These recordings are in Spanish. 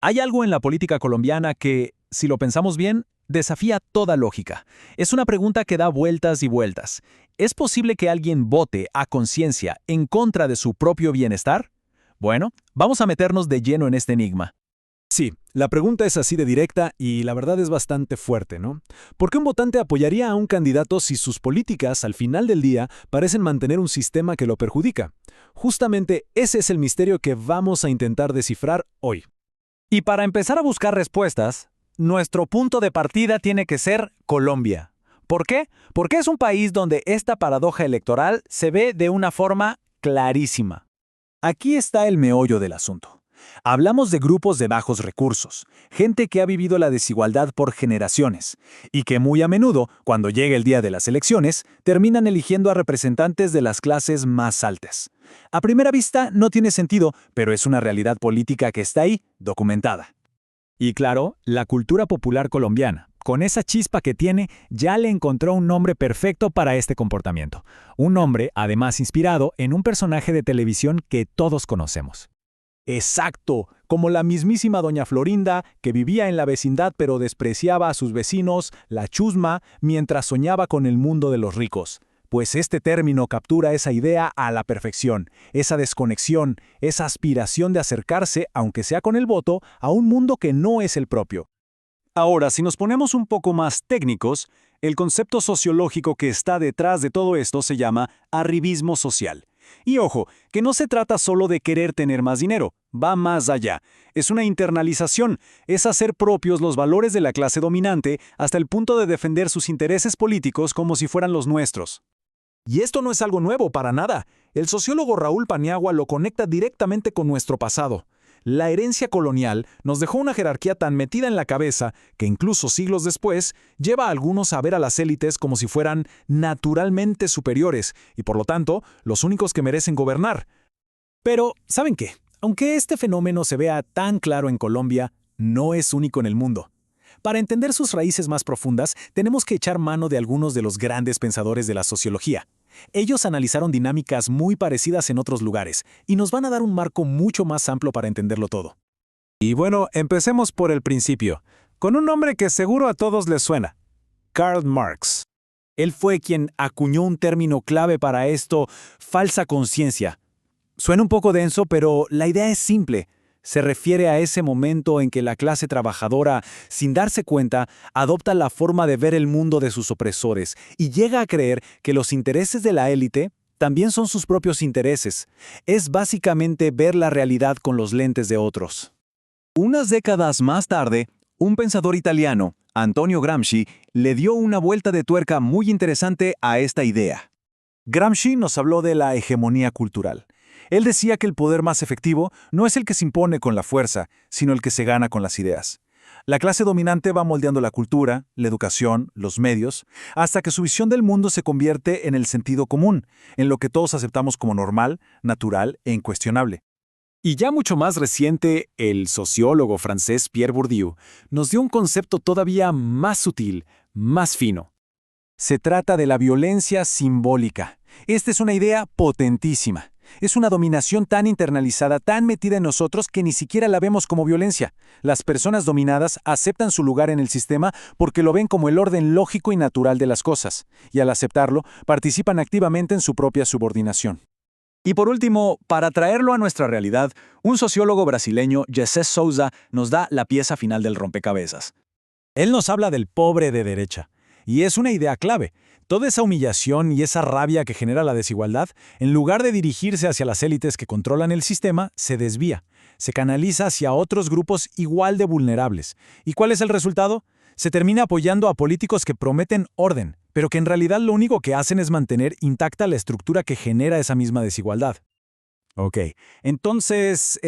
Hay algo en la política colombiana que, si lo pensamos bien, desafía toda lógica. Es una pregunta que da vueltas y vueltas. ¿Es posible que alguien vote a conciencia en contra de su propio bienestar? Bueno, vamos a meternos de lleno en este enigma. Sí, la pregunta es así de directa y la verdad es bastante fuerte, ¿no? ¿Por qué un votante apoyaría a un candidato si sus políticas, al final del día, parecen mantener un sistema que lo perjudica? Justamente ese es el misterio que vamos a intentar descifrar hoy. Y para empezar a buscar respuestas, nuestro punto de partida tiene que ser Colombia. ¿Por qué? Porque es un país donde esta paradoja electoral se ve de una forma clarísima. Aquí está el meollo del asunto. Hablamos de grupos de bajos recursos, gente que ha vivido la desigualdad por generaciones, y que muy a menudo, cuando llega el día de las elecciones, terminan eligiendo a representantes de las clases más altas. A primera vista no tiene sentido, pero es una realidad política que está ahí, documentada. Y claro, la cultura popular colombiana, con esa chispa que tiene, ya le encontró un nombre perfecto para este comportamiento. Un nombre, además, inspirado en un personaje de televisión que todos conocemos. Exacto, como la mismísima doña Florinda, que vivía en la vecindad pero despreciaba a sus vecinos, la chusma, mientras soñaba con el mundo de los ricos. Pues este término captura esa idea a la perfección, esa desconexión, esa aspiración de acercarse, aunque sea con el voto, a un mundo que no es el propio. Ahora, si nos ponemos un poco más técnicos, el concepto sociológico que está detrás de todo esto se llama arribismo social. Y ojo, que no se trata solo de querer tener más dinero, va más allá. Es una internalización, es hacer propios los valores de la clase dominante hasta el punto de defender sus intereses políticos como si fueran los nuestros. Y esto no es algo nuevo para nada. El sociólogo Raúl Paniagua lo conecta directamente con nuestro pasado. La herencia colonial nos dejó una jerarquía tan metida en la cabeza que incluso siglos después lleva a algunos a ver a las élites como si fueran naturalmente superiores y por lo tanto los únicos que merecen gobernar. Pero, ¿saben qué? Aunque este fenómeno se vea tan claro en Colombia, no es único en el mundo. Para entender sus raíces más profundas, tenemos que echar mano de algunos de los grandes pensadores de la sociología. Ellos analizaron dinámicas muy parecidas en otros lugares y nos van a dar un marco mucho más amplio para entenderlo todo. Y bueno, empecemos por el principio, con un nombre que seguro a todos les suena: Karl Marx. Él fue quien acuñó un término clave para esto, falsa conciencia. Suena un poco denso, pero la idea es simple. Se refiere a ese momento en que la clase trabajadora, sin darse cuenta, adopta la forma de ver el mundo de sus opresores y llega a creer que los intereses de la élite también son sus propios intereses. Es básicamente ver la realidad con los lentes de otros. Unas décadas más tarde, un pensador italiano, Antonio Gramsci, le dio una vuelta de tuerca muy interesante a esta idea. Gramsci nos habló de la hegemonía cultural. Él decía que el poder más efectivo no es el que se impone con la fuerza, sino el que se gana con las ideas. La clase dominante va moldeando la cultura, la educación, los medios, hasta que su visión del mundo se convierte en el sentido común, en lo que todos aceptamos como normal, natural e incuestionable. Y ya mucho más reciente, el sociólogo francés Pierre Bourdieu nos dio un concepto todavía más sutil, más fino. Se trata de la violencia simbólica. Esta es una idea potentísima. Es una dominación tan internalizada, tan metida en nosotros que ni siquiera la vemos como violencia. Las personas dominadas aceptan su lugar en el sistema porque lo ven como el orden lógico y natural de las cosas, y al aceptarlo, participan activamente en su propia subordinación. Y por último, para traerlo a nuestra realidad, un sociólogo brasileño, José Souza, nos da la pieza final del rompecabezas. Él nos habla del pobre de derecha, y es una idea clave. Toda esa humillación y esa rabia que genera la desigualdad, en lugar de dirigirse hacia las élites que controlan el sistema, se desvía, se canaliza hacia otros grupos igual de vulnerables. ¿Y cuál es el resultado? Se termina apoyando a políticos que prometen orden, pero que en realidad lo único que hacen es mantener intacta la estructura que genera esa misma desigualdad. Ok, entonces,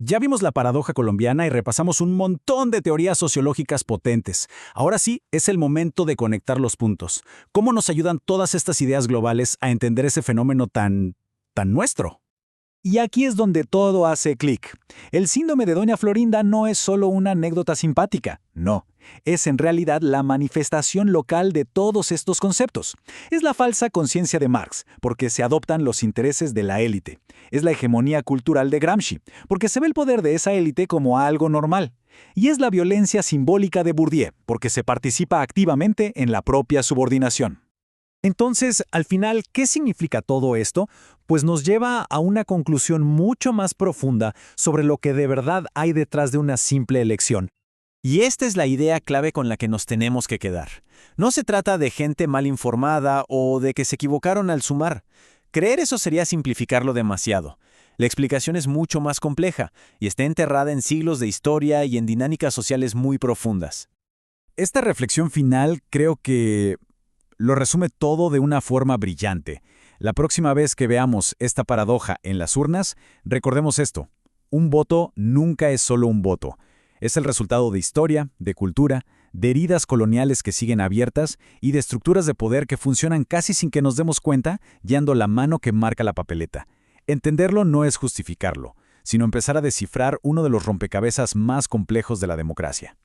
ya vimos la paradoja colombiana y repasamos un montón de teorías sociológicas potentes. Ahora sí, es el momento de conectar los puntos. ¿Cómo nos ayudan todas estas ideas globales a entender ese fenómeno tan nuestro? Y aquí es donde todo hace clic. El síndrome de Doña Florinda no es solo una anécdota simpática, no. Es en realidad la manifestación local de todos estos conceptos. Es la falsa conciencia de Marx, porque se adoptan los intereses de la élite. Es la hegemonía cultural de Gramsci, porque se ve el poder de esa élite como algo normal. Y es la violencia simbólica de Bourdieu, porque se participa activamente en la propia subordinación. Entonces, al final, ¿qué significa todo esto? Pues nos lleva a una conclusión mucho más profunda sobre lo que de verdad hay detrás de una simple elección. Y esta es la idea clave con la que nos tenemos que quedar. No se trata de gente mal informada o de que se equivocaron al sumar. Creer eso sería simplificarlo demasiado. La explicación es mucho más compleja y está enterrada en siglos de historia y en dinámicas sociales muy profundas. Esta reflexión final creo que lo resume todo de una forma brillante. La próxima vez que veamos esta paradoja en las urnas, recordemos esto. Un voto nunca es solo un voto. Es el resultado de historia, de cultura, de heridas coloniales que siguen abiertas y de estructuras de poder que funcionan casi sin que nos demos cuenta, guiando la mano que marca la papeleta. Entenderlo no es justificarlo, sino empezar a descifrar uno de los rompecabezas más complejos de la democracia.